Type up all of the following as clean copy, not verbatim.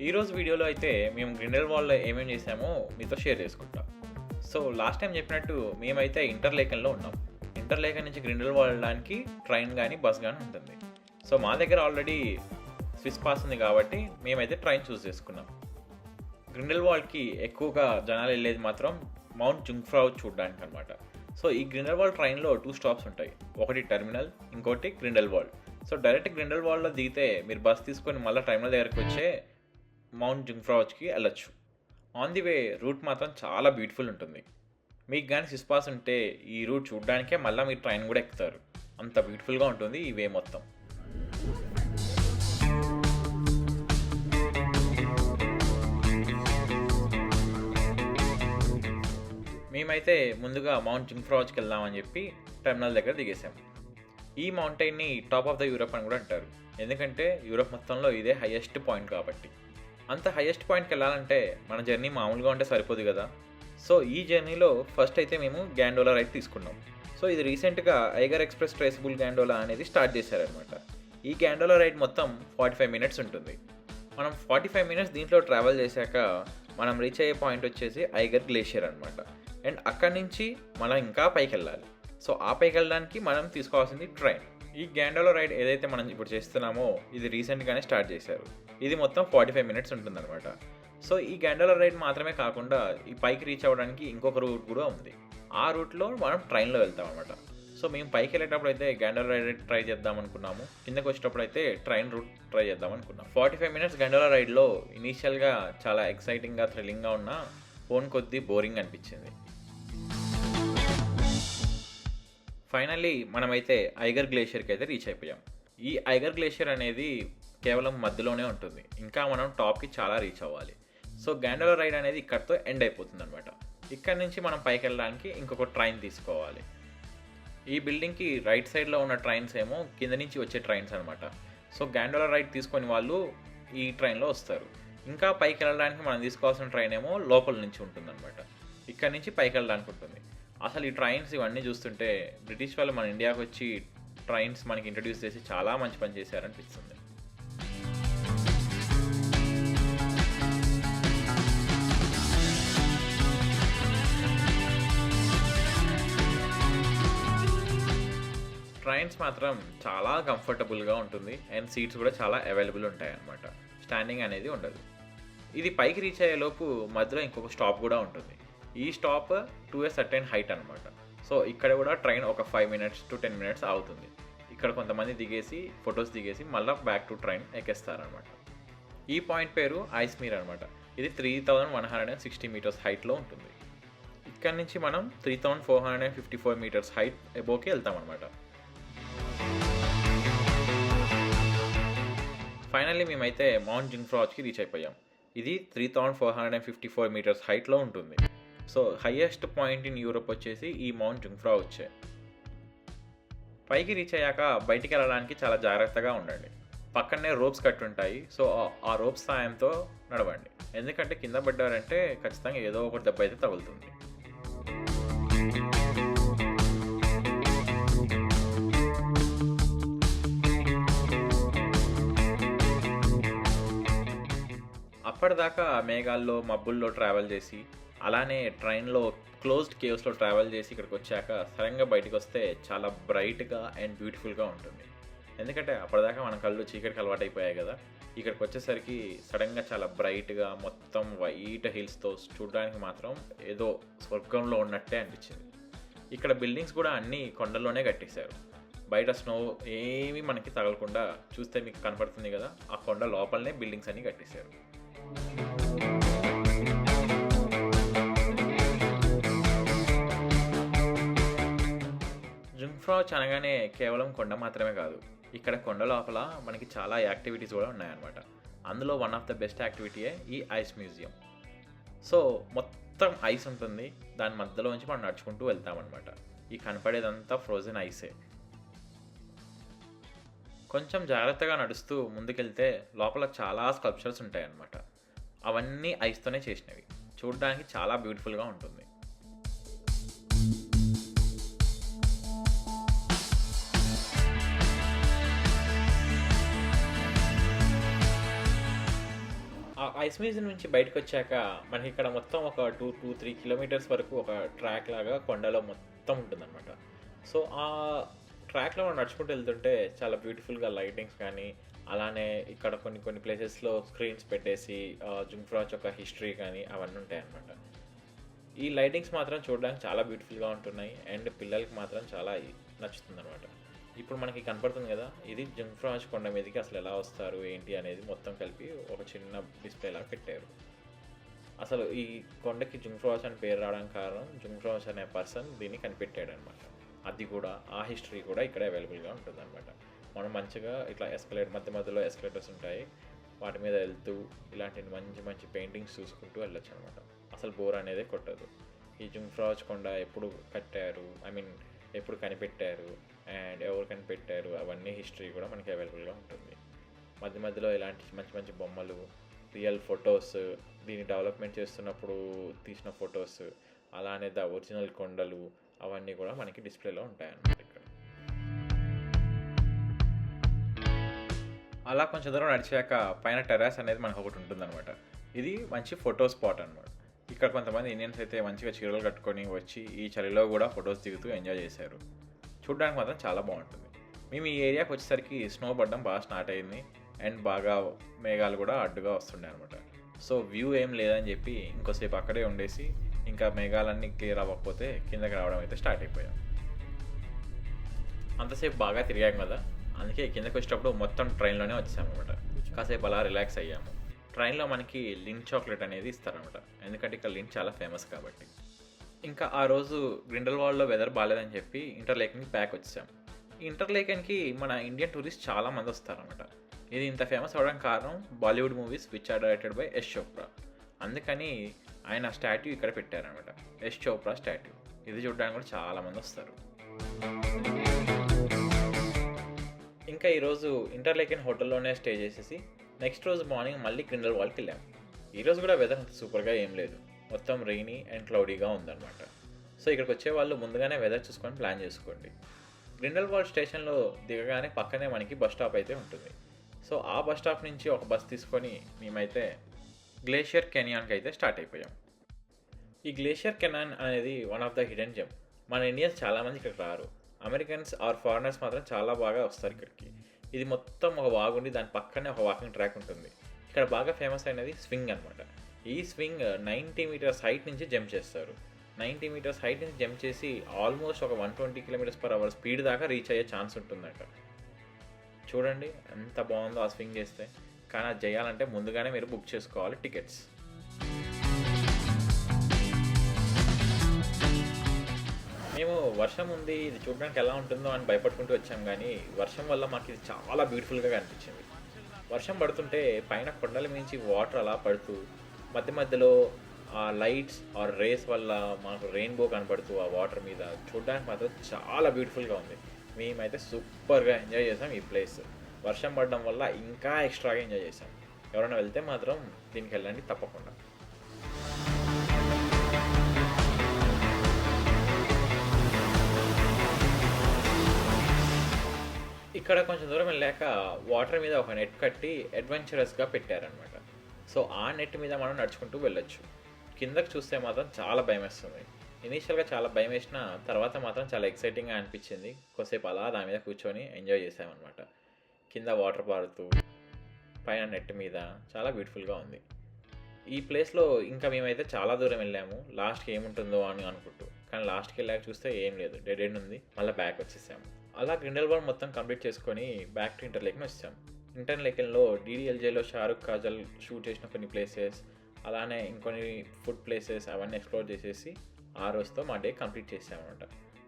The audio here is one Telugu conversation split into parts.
ఈరోజు వీడియోలో అయితే మేము గ్రిండెల్వాల్డ్‌లో ఏమేం చేసామో మీతో షేర్ చేసుకుంటాం. సో లాస్ట్ టైం చెప్పినట్టు మేమైతే ఇంటర్లేకన్‌లో ఉన్నాం. ఇంటర్లేకన్ నుంచి గ్రిండెల్వాల్డ్ వెళ్ళడానికి ట్రైన్ గానీ, బస్ గానీ ఉంటుంది. సో మా దగ్గర ఆల్రెడీ స్విస్ పాస్ ఉంది కాబట్టి మేమైతే ట్రైన్ చూస్ చేసుకున్నాం. గ్రిండెల్వాల్డ్‌కి ఎక్కువగా జనాలు వెళ్ళేది మాత్రం మౌంట్ జుంగ్ఫ్రౌ చూడడానికి అనమాట. సో ఈ గ్రిండెల్వాల్డ్ ట్రైన్‌లో 2 స్టాప్స్ ఉంటాయి. ఒకటి టెర్మినల్, ఇంకోటి గ్రిండెల్వాల్డ్. సో డైరెక్ట్ గ్రిండెల్వాల్డ్‌లో దిగితే మీరు బస్ తీసుకొని మళ్ళీ టెర్మినల్ దగ్గరికి వచ్చే మౌంట్ జుంగ్ఫ్రౌచ్కి వెళ్ళొచ్చు. ఆన్ ది వే రూట్ మాత్రం చాలా బ్యూటిఫుల్ ఉంటుంది. మీకు కానీ స్విస్ పాస్ ఉంటే ఈ రూట్ చూడడానికే మళ్ళీ మీరు ట్రైన్ కూడా ఎక్కుతారు. అంత బ్యూటిఫుల్గా ఉంటుంది ఈ వే మొత్తం. మేమైతే ముందుగా మౌంట్ జుంగ్ఫ్రౌచ్కి వెళ్దామని చెప్పి టెర్మినల్ దగ్గర దిగేసాము. ఈ మౌంటైన్ని టాప్ ఆఫ్ ద యూరప్ అని కూడా అంటారు. ఎందుకంటే యూరప్ మొత్తంలో ఇదే హైయెస్ట్ పాయింట్ కాబట్టి. అంత హైయెస్ట్ పాయింట్కి వెళ్ళాలంటే మన జర్నీ మామూలుగా ఉంటే సరిపోదు కదా. సో ఈ జర్నీలో ఫస్ట్ అయితే మేము గ్యాండోలా రైడ్ తీసుకున్నాం. సో ఇది రీసెంట్గా ఐగర్ ఎక్స్ప్రెస్ ట్రేసబుల్ గ్యాండోలా అనేది స్టార్ట్ చేశారనమాట. ఈ గ్యాండోలా రైడ్ మొత్తం 45 మినిట్స్ ఉంటుంది. మనం 45 మినిట్స్ దీంట్లో ట్రావెల్ చేశాక మనం రీచ్ అయ్యే పాయింట్ వచ్చేసి ఐగర్ గ్లేషియర్ అనమాట. అండ్ అక్కడి నుంచి మనం ఇంకా పైకి వెళ్ళాలి. సో ఆ పైకి వెళ్ళడానికి మనం తీసుకోవాల్సింది ట్రైన్. ఈ గ్యాండోలా రైడ్ ఏదైతే మనం ఇప్పుడు చేస్తున్నామో ఇది రీసెంట్గానే స్టార్ట్ చేశారు. ఇది మొత్తం 45 మినిట్స్ ఉంటుందన్నమాట. సో ఈ గ్యాండోలా రైడ్ మాత్రమే కాకుండా ఈ పైకి రీచ్ అవ్వడానికి ఇంకొక రూట్ కూడా ఉంది. ఆ రూట్లో మనం ట్రైన్లో వెళ్తాం అనమాట. సో మేము పైకి వెళ్ళేటప్పుడు అయితే గ్యాండోలా రైడ్ ట్రై చేద్దాం అనుకున్నాము. కిందకి వచ్చేటప్పుడు అయితే ట్రైన్ రూట్ ట్రై చేద్దాం అనుకున్నాం. 45 మినిట్స్ గ్యాండోలా రైడ్లో ఇనీషియల్గా చాలా ఎక్సైటింగ్గా, థ్రిల్లింగ్గా ఉన్న ఫోన్ కొద్ది బోరింగ్ అనిపించింది. ఫైనల్లీ మనమైతే ఐగర్ గ్లేషియర్కి అయితే రీచ్ అయిపోయాం. ఈ ఐగర్ గ్లేషియర్ అనేది కేవలం మధ్యలోనే ఉంటుంది. ఇంకా మనం టాప్కి చాలా రీచ్ అవ్వాలి. సో గ్యాండోలా రైడ్ అనేది ఇక్కడితో ఎండ్ అయిపోతుంది అనమాట. ఇక్కడ నుంచి మనం పైకి వెళ్ళడానికి ఇంకొక ట్రైన్ తీసుకోవాలి. ఈ బిల్డింగ్కి రైట్ సైడ్లో ఉన్న ట్రైన్స్ ఏమో కింద నుంచి వచ్చే ట్రైన్స్ అనమాట. సో గ్యాండోలా రైడ్ తీసుకొని వాళ్ళు ఈ ట్రైన్లో వస్తారు. ఇంకా పైకి వెళ్ళడానికి మనం తీసుకోవాల్సిన ట్రైన్ ఏమో లోపల నుంచి ఉంటుందన్నమాట. ఇక్కడ నుంచి పైకి వెళ్ళడానికి ఉంటుంది. అసలు ఈ ట్రైన్స్ ఇవన్నీ చూస్తుంటే బ్రిటిష్ వాళ్ళు మన ఇండియాకి వచ్చి ట్రైన్స్ మనకి ఇంట్రడ్యూస్ చేసి చాలా మంచి పని చేశారనిపిస్తుంది. ట్రైన్స్ మాత్రం చాలా కంఫర్టబుల్గా ఉంటుంది. అండ్ సీట్స్ కూడా చాలా అవైలబుల్ ఉంటాయి అన్నమాట. స్టాండింగ్ అనేది ఉండదు. ఇది పైకి రీచ్ అయ్యేలోపు మధ్యలో ఇంకొక స్టాప్ కూడా ఉంటుంది. ఈ stop to a certain height అనమాట. సో ఇక్కడ కూడా ట్రైన్ ఒక 5 మినిట్స్ టు 10 మినిట్స్ అవుతుంది. ఇక్కడ కొంతమంది దిగేసి ఫొటోస్ దిగేసి మళ్ళీ బ్యాక్ టు ట్రైన్ ఎక్కేస్తారనమాట. ఈ పాయింట్ పేరు ఐస్మీర్ అనమాట. ఇది 3160 మీటర్స్ హైట్లో ఉంటుంది. ఇక్కడ నుంచి మనం 3454 మీటర్స్ హైట్ ఎబోకి వెళ్తామన్నమాట. ఫైనల్లీ మేమైతే మౌంట్ జుంగ్ఫ్రౌచ్కి రీచ్ అయిపోయాం. ఇది 3454 మీటర్స్ హైట్లో ఉంటుంది. So highest point in Europe వచ్చేసి ఈ మౌంట్ జుంగ్ఫ్రౌచ్. పైకి రీచ్ అయ్యాక బయటికి వెళ్ళడానికి చాలా జాగ్రత్తగా ఉండండి. పక్కనే రోప్స్ కట్టుంటాయి. సో ఆ రోప్స్ సాయంతో నడవండి. ఎందుకంటే కింద పడ్డారంటే ఖచ్చితంగా ఏదో ఒక దెబ్బ అయితే తగులుతుంది. అప్పటిదాకా మేఘాల్లో, మబ్బుల్లో ట్రావెల్ చేసి, అలానే ట్రైన్లో క్లోజ్డ్ కేవ్స్లో ట్రావెల్ చేసి ఇక్కడికి వచ్చాక సడన్గా బయటకు వస్తే చాలా బ్రైట్గా అండ్ బ్యూటిఫుల్గా ఉంటుంది. ఎందుకంటే అప్పటిదాకా మన కళ్ళు చీకటికి అలవాటు అయిపోయాయి కదా. ఇక్కడికి వచ్చేసరికి సడన్గా చాలా బ్రైట్గా మొత్తం వైట్ హిల్స్తో చూడడానికి మాత్రం ఏదో స్వర్గంలో ఉన్నట్టే అనిపించింది. ఇక్కడ బిల్డింగ్స్ కూడా అన్నీ కొండల్లోనే కట్టేశారు. బయట స్నో ఏమీ మనకి తగలకుండా చూస్తే మీకు కనపడుతుంది కదా, ఆ కొండ లోపలనే బిల్డింగ్స్ అన్నీ కట్టేశారు. జుంగ్ఫ్రౌచ్ అనగానే కేవలం కొండ మాత్రమే కాదు. ఇక్కడ కొండ లోపల మనకి చాలా యాక్టివిటీస్ కూడా ఉన్నాయన్నమాట. అందులో వన్ ఆఫ్ ద బెస్ట్ యాక్టివిటీయే ఈ ఐస్ మ్యూజియం. సో మొత్తం ఐస్ ఉంటుంది. దాని మధ్యలో నుంచి మనం నడుచుకుంటూ వెళ్తామన్నమాట. ఈ కనపడేదంతా ఫ్రోజన్ ఐసే. కొంచెం జాగ్రత్తగా నడుస్తూ ముందుకెళ్తే లోపల చాలా స్కల్ప్చర్స్ ఉంటాయన్నమాట. అవన్నీ ఐస్తోనే చేసినవి. చూడడానికి చాలా బ్యూటిఫుల్గా ఉంటుంది. ఐస్ మ్యూజియం నుంచి బయటకొచ్చాక మనకి ఇక్కడ మొత్తం ఒక 3 కిలోమీటర్స్ వరకు ఒక ట్రాక్ లాగా కొండలో మొత్తం ఉంటుందన్నమాట. సో, ఆ ట్రాక్‌లో మనం నడుచుకుంటూ వెళ్తుంటే చాలా బ్యూటిఫుల్‌గా లైటింగ్స్ కానీ, అలానే ఇక్కడ కొన్ని ప్లేసెస్‌లో స్క్రీన్స్ పెట్టేసి జుంగ్ యొక్క హిస్టరీ కానీ అవన్నీ ఉంటాయన్నమాట. ఈ లైటింగ్స్ మాత్రం చూడడానికి చాలా బ్యూటిఫుల్‌గా ఉంటున్నాయి. అండ్ పిల్లలకి మాత్రం చాలా నచ్చుతుందనమాట. ఇప్పుడు మనకి కనపడుతుంది కదా! ఇది జుంగ్ కొండ మీదకి అసలు ఎలా వస్తారు, ఏంటి అనేది మొత్తం కలిపి ఒక చిన్న డిస్‌ప్లే లాగా పెట్టారు. అసలు ఈ కొండకి జుంగ్ అని పేరు రావడానికి కారణం జుంగ్ అనే పర్సన్ దీన్ని కనిపెట్టాడనమాట. అది కూడా ఆ హిస్టరీ కూడా ఇక్కడే అవైలబుల్‌గా ఉంటుందనమాట. మనం మంచిగా ఇట్లా మధ్యలో ఎస్కలేటర్స్ ఉంటాయి. వాటి మీద వెళ్తూ ఇలాంటి మంచి పెయింటింగ్స్ చూసుకుంటూ వెళ్ళొచ్చనమాట. అసలు బోర్ అనేదే కొట్టదు. ఈ జుంగ్ కొండ ఎప్పుడు కట్టారు, ఎప్పుడు కనిపెట్టారు అండ్ ఎవరు కనిపెట్టారు అవన్నీ హిస్టరీ కూడా మనకి అవైలబుల్‌గా ఉంటుంది. మధ్యలో ఇలాంటి మంచి బొమ్మలు, రియల్ ఫొటోస్, దీన్ని డెవలప్‌మెంట్ చేస్తున్నప్పుడు తీసిన ఫొటోస్, అలానే ఒరిజినల్ కొండలు అవన్నీ కూడా మనకి డిస్‌ప్లేలో ఉంటాయన్నమాట ఇక్కడ. అలా కొంచెం దూరం నడిచాక పైన టెర్రస్ అనేది మనకు ఒకటి ఉంటుందన్నమాట. ఇది మంచి ఫోటో స్పాట్ అనమాట. ఇక్కడ కొంతమంది ఇండియన్స్ అయితే మంచిగా చీరలు కట్టుకొని వచ్చి ఈ చలిలో కూడా ఫొటోస్ దిగుతూ ఎంజాయ్ చేశారు. చూడడానికి మాత్రం చాలా బాగుంటుంది. మేము ఈ ఏరియాకి వచ్చేసరికి స్నో పడడం బాగా స్టార్ట్ అయింది అండ్ బాగా మేఘాలు కూడా అడ్డుగా వస్తుండే అనమాట. సో వ్యూ ఏం లేదని చెప్పి ఇంకోసేపు అక్కడే ఉండేసి ఇంకా మేఘాలన్నీ క్లియర్ అవ్వకపోతే కిందకి రావడం అయితే స్టార్ట్ అయిపోయాం. అంతసేపు బాగా తిరిగాం కదా, అందుకే కిందకి వచ్చేటప్పుడు మొత్తం ట్రైన్లోనే వచ్చాము అనమాట. కాసేపు అలా రిలాక్స్ అయ్యాము. ట్రైన్లో మనకి లింట్ చాక్లెట్ అనేది ఇస్తారనమాట, ఎందుకంటే ఇక్కడ లింట్ చాలా ఫేమస్ కాబట్టి. ఇంకా ఆ రోజు గ్రిండెల్వాల్డ్లో వెదర్ బాగాలేదని చెప్పి ఇంటర్లేకెన్కి బ్యాక్ వచ్చాం. ఈ ఇంటర్లేకెన్కి మన ఇండియన్ టూరిస్ట్ చాలామంది వస్తారనమాట. ఇది ఇంత ఫేమస్ అవ్వడానికి కారణం Bollywood movies which are directed by Yash Chopra. అందుకని ఆయన స్టాట్యూ ఇక్కడ పెట్టారనమాట, యష్ చోప్రా స్టాట్యూ. ఇది చూడడానికి కూడా చాలామంది వస్తారు. ఇంకా ఈరోజు ఇంటర్లేకెన్ హోటల్లోనే స్టే చేసేసి నెక్స్ట్ రోజు మార్నింగ్ మళ్ళీ గ్రిండెల్వాల్డ్కి వెళ్ళాము. ఈరోజు కూడా వెదర్ అంత సూపర్గా ఏం లేదు, మొత్తం రెయినీ అండ్ క్లౌడీగా ఉందన్నమాట. సో ఇక్కడికి వచ్చే వాళ్ళు ముందుగానే వెదర్ చూసుకొని ప్లాన్ చేసుకోండి. గ్రిండెల్వాల్డ్ స్టేషన్లో దిగగానే పక్కనే మనకి బస్ స్టాప్ అయితే ఉంటుంది. సో ఆ బస్ స్టాప్ నుంచి ఒక బస్ తీసుకొని మేమైతే గ్లేషియర్ కెనియాన్కి అయితే స్టార్ట్ అయిపోయాం. ఈ గ్లేషియర్ కెనాన్ అనేది one of the hidden gem. మన ఇండియన్స్ చాలామంది ఇక్కడికి రారు, అమెరికన్స్ ఆర్ ఫారినర్స్ మాత్రం చాలా బాగా వస్తారు ఇక్కడికి. ఇది మొత్తం ఒక వాగుండి దాని పక్కనే ఒక వాకింగ్ ట్రాక్ ఉంటుంది. ఇక్కడ బాగా ఫేమస్ అయినది స్వింగ్ అనమాట. ఈ స్వింగ్ 90 మీటర్స్ హైట్ నుంచి జంప్ చేస్తారు. 90 మీటర్స్ హైట్ నుంచి జంప్ చేసి ఆల్మోస్ట్ ఒక 120 km/h స్పీడ్ దాకా రీచ్ అయ్యే ఛాన్స్ ఉంటుందట. చూడండి ఎంత బాగుందో ఆ స్వింగ్ చేస్తే. కానీ అది చేయాలంటే ముందుగానే మీరు బుక్ చేసుకోవాలి టికెట్స్. మేము వర్షం ఉంది, ఇది చూడడానికి ఎలా ఉంటుందో అని భయపడుకుంటూ వచ్చాం, కానీ వర్షం వల్ల మాకు ఇది చాలా బ్యూటిఫుల్గా కనిపించింది. వర్షం పడుతుంటే పైన కొండల మించి వాటర్ అలా పడుతూ మధ్యలో ఆ లైట్స్ ఆర్ రేస్ వల్ల మాకు రెయిన్బో కనపడుతూ ఆ వాటర్ మీద చూడడానికి మాత్రం చాలా బ్యూటిఫుల్గా ఉంది. మేమైతే సూపర్గా ఎంజాయ్ చేసాం ఈ ప్లేస్. వర్షం పడడం వల్ల ఇంకా ఎక్స్ట్రాగా ఎంజాయ్ చేసాం. ఎవరైనా వెళ్తే మాత్రం దీనికి వెళ్ళండి తప్పకుండా. ఇక్కడ కొంచెం దూరం వెళ్ళాక వాటర్ మీద ఒక నెట్ కట్టి అడ్వెంచరస్గా పెట్టారనమాట. సో ఆ నెట్ మీద మనం నడుచుకుంటూ వెళ్ళొచ్చు. కిందకి చూస్తే మాత్రం చాలా భయం వేస్తుంది. ఇనీషియల్గా చాలా భయం వేసిన తర్వాత మాత్రం చాలా ఎక్సైటింగ్గా అనిపించింది. కొద్దిసేపు అలా దాని మీద కూర్చొని ఎంజాయ్ చేసామన్నమాట. కింద వాటర్ పారుతూ పైన నెట్ మీద చాలా బ్యూటిఫుల్గా ఉంది. ఈ ప్లేస్లో ఇంకా మేమైతే చాలా దూరం వెళ్ళాము, లాస్ట్కి ఏముంటుందో అని అనుకుంటూ. కానీ లాస్ట్కి వెళ్ళాక చూస్తే ఏం లేదు, డెడ్ ఎండ్ ఉంది. మళ్ళీ బ్యాక్ వచ్చేసాము. అలా గ్రిండెల్వాల్డ్ మొత్తం కంప్లీట్ చేసుకొని బ్యాక్ టు ఇంటర్లేకెన్ వచ్చాము. ఇంటర్లేకెన్లో DDLJలో షారుఖ్ కాజల్ షూట్ చేసిన కొన్ని ప్లేసెస్, అలానే ఇంకొన్ని ఫుడ్ ప్లేసెస్ అవన్నీ ఎక్స్ప్లోర్ చేసేసి ఆ రోజుతో మా డే కంప్లీట్ చేసామన్నమాట.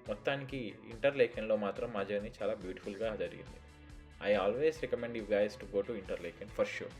మొత్తానికి ఇంటర్లేకెన్లో మాత్రం మా జర్నీ చాలా బ్యూటిఫుల్గా జరిగింది. I always recommend you guys to go to Interlaken for sure.